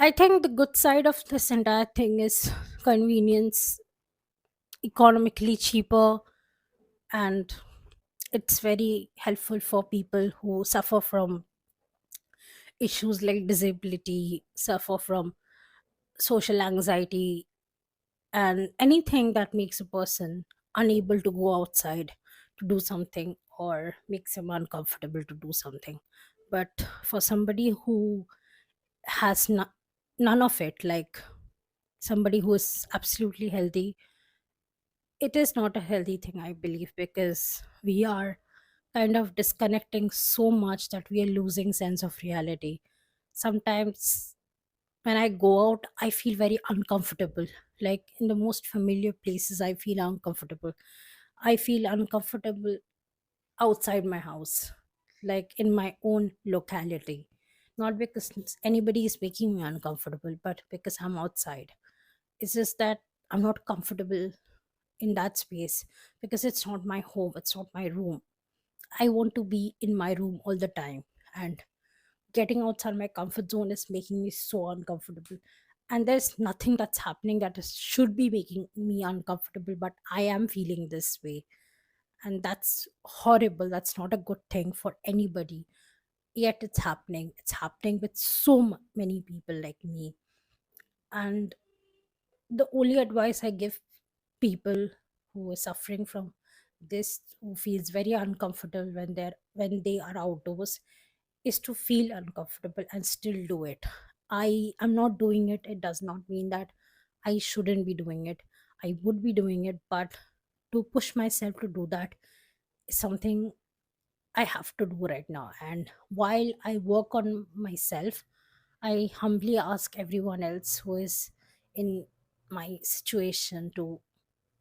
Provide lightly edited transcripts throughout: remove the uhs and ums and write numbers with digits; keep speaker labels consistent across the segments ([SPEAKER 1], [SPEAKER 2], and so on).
[SPEAKER 1] I think the good side of this entire thing is convenience, economically cheaper, and it's very helpful for people who suffer from issues like disability, suffer from social anxiety, and anything that makes a person unable to go outside to do something or makes him uncomfortable to do something. But for somebody who has none of it, like somebody who is absolutely healthy, it is not a healthy thing, I believe, because we are kind of disconnecting so much that we are losing sense of reality. Sometimes when I go out, I feel very uncomfortable. Like in the most familiar places, I feel uncomfortable. I feel uncomfortable outside my house, like in my own locality. Not because anybody is making me uncomfortable, but because I'm outside. It's just that I'm not comfortable in that space because it's not my home, it's not my room. I want to be in my room all the time. And getting outside my comfort zone is making me so uncomfortable. And there's nothing that's happening should be making me uncomfortable, but I am feeling this way. And that's horrible. That's not a good thing for anybody. Yet it's happening. It's happening with many people like me. And the only advice I give people who are suffering from this, who feels very uncomfortable when they are outdoors, is to feel uncomfortable and still do it. I am not doing it, it does not mean that I shouldn't be doing it. I would be doing it, but to push myself to do that is something I have to do right now. And while I work on myself, I humbly ask everyone else who is in my situation to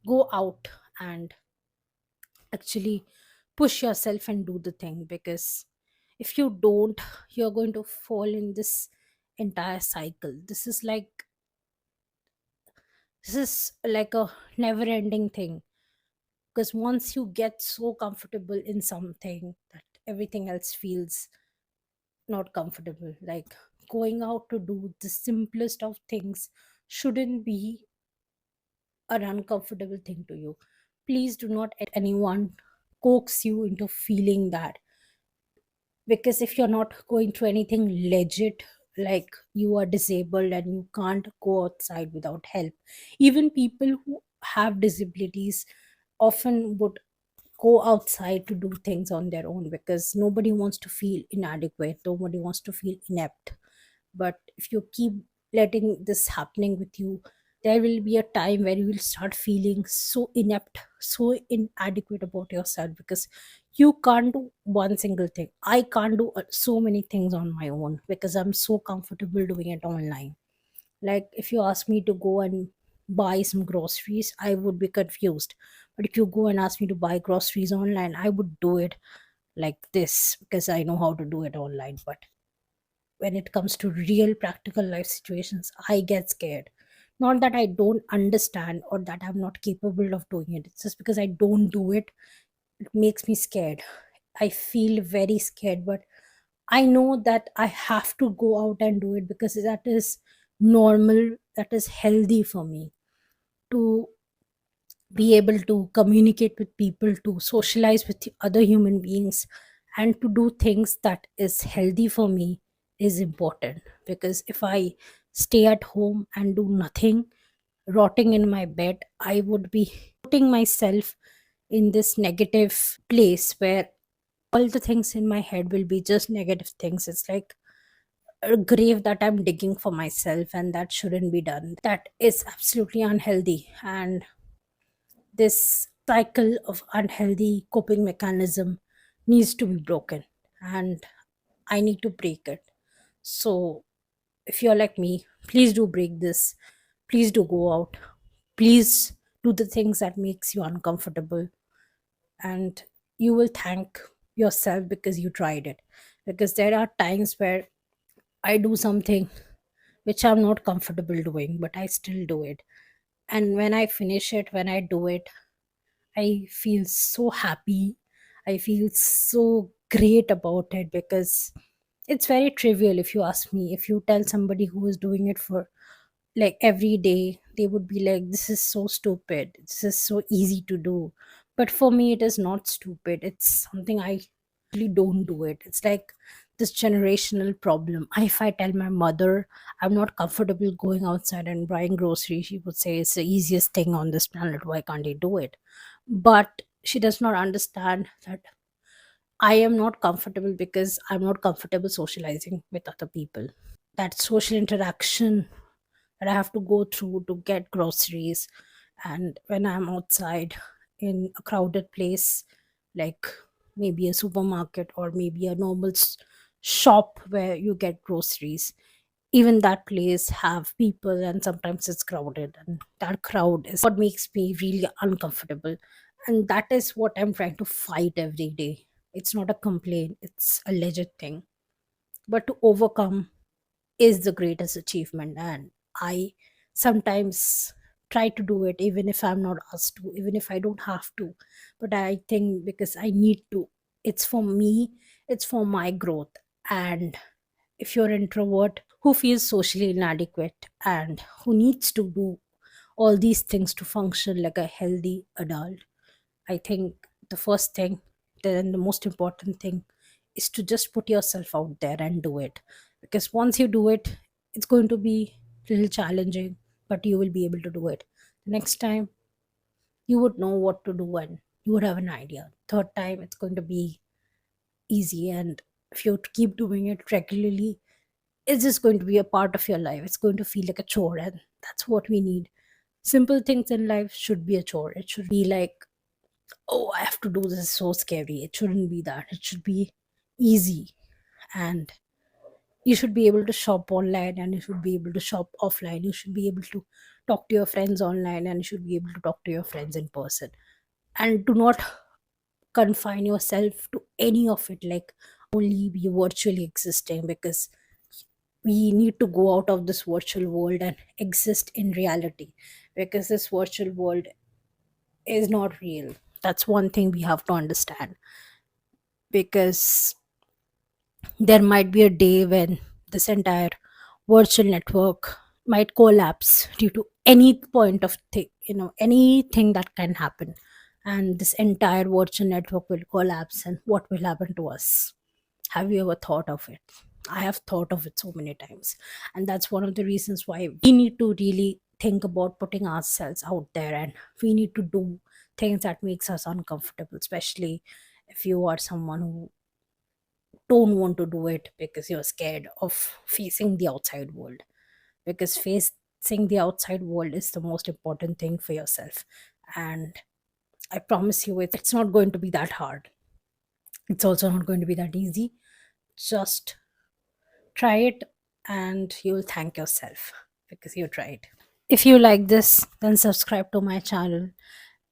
[SPEAKER 1] go out and actually push yourself and do the thing, because if you don't, you're going to fall in this entire cycle. This is like a never ending thing, because once you get so comfortable in something that everything else feels not comfortable. Like going out to do the simplest of things shouldn't be an uncomfortable thing to you. Please do not anyone coax you into feeling that, because if you're not going through anything legit, like you are disabled and you can't go outside without help. Even people who have disabilities often would go outside to do things on their own, because nobody wants to feel inadequate, nobody wants to feel inept. But if you keep letting this happening with you, there will be a time where you will start feeling so inept, so inadequate about yourself, because you can't do one single thing. I can't do so many things on my own because I'm so comfortable doing it online. Like if you ask me to go and buy some groceries, I would be confused. But if you go and ask me to buy groceries online, I would do it like this because I know how to do it online. But when it comes to real practical life situations, I get scared. Not that I don't understand or that I'm not capable of doing it. It's just because I don't do it, it makes me scared. I feel very scared, but I know that I have to go out and do it because that is normal, that is healthy for me to be able to communicate with people, to socialize with other human beings, and to do things that is healthy for me is important. Because if I stay at home and do nothing, rotting in my bed, I would be putting myself in this negative place where all the things in my head will be just negative things. It's like a grave that I'm digging for myself, and that shouldn't be done. That is absolutely unhealthy. And this cycle of unhealthy coping mechanism needs to be broken, and I need to break it. So if you're like me, please do break this. Please do go out. Please do the things that makes you uncomfortable, and you will thank yourself because you tried it. Because there are times where I do something which I'm not comfortable doing, but I still do it. And when I finish it, when I do it, I feel so happy. I feel so great about it because it's very trivial. If you ask me, if you tell somebody who is doing it for like every day, they would be like, this is so stupid, this is so easy to do. But for me, it is not stupid, it's something I really don't do it. It's like this generational problem. If I tell my mother I'm not comfortable going outside and buying groceries, she would say it's the easiest thing on this planet, why can't you do it? But she does not understand that I am not comfortable because I'm not comfortable socializing with other people. That social interaction that I have to go through to get groceries, and when I'm outside in a crowded place, like maybe a supermarket or maybe a normal shop where you get groceries, even that place have people and sometimes it's crowded, and that crowd is what makes me really uncomfortable. And that is what I'm trying to fight every day. It's not a complaint, it's a legit thing. But to overcome is the greatest achievement, and I sometimes try to do it even if I'm not asked to, even if I don't have to. But I think because I need to, it's for me, it's for my growth. And if you're an introvert who feels socially inadequate and who needs to do all these things to function like a healthy adult, I think the first thing, then the most important thing, is to just put yourself out there and do it. Because once you do it, it's going to be a little challenging, but you will be able to do it. The next time, you would know what to do and you would have an idea. Third time, it's going to be easy. And if you keep doing it regularly, it's just going to be a part of your life. It's going to feel like a chore, and that's what we need. Simple things in life should be a chore. It should be like, oh, I have to do this, so scary. It shouldn't be that. It should be easy. And you should be able to shop online and you should be able to shop offline. You should be able to talk to your friends online and you should be able to talk to your friends in person. And do not confine yourself to any of it, like only be virtually existing, because we need to go out of this virtual world and exist in reality, because this virtual world is not real. That's one thing we have to understand, because there might be a day when this entire virtual network might collapse due to any point of thing, anything that can happen, and this entire virtual network will collapse, and what will happen to us? Have you ever thought of it? I have thought of it so many times, and that's one of the reasons why we need to really think about putting ourselves out there, and we need to do things that makes us uncomfortable, especially if you are someone who don't want to do it because you're scared of facing the outside world. Because facing the outside world is the most important thing for yourself, and I promise you, it's not going to be that hard. It's also not going to be that easy. Just try it, and you'll thank yourself because you tried. If you like this, then subscribe to my channel,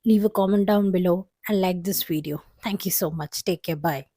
[SPEAKER 1] leave a comment down below, and like this video. Thank you so much. Take care. Bye.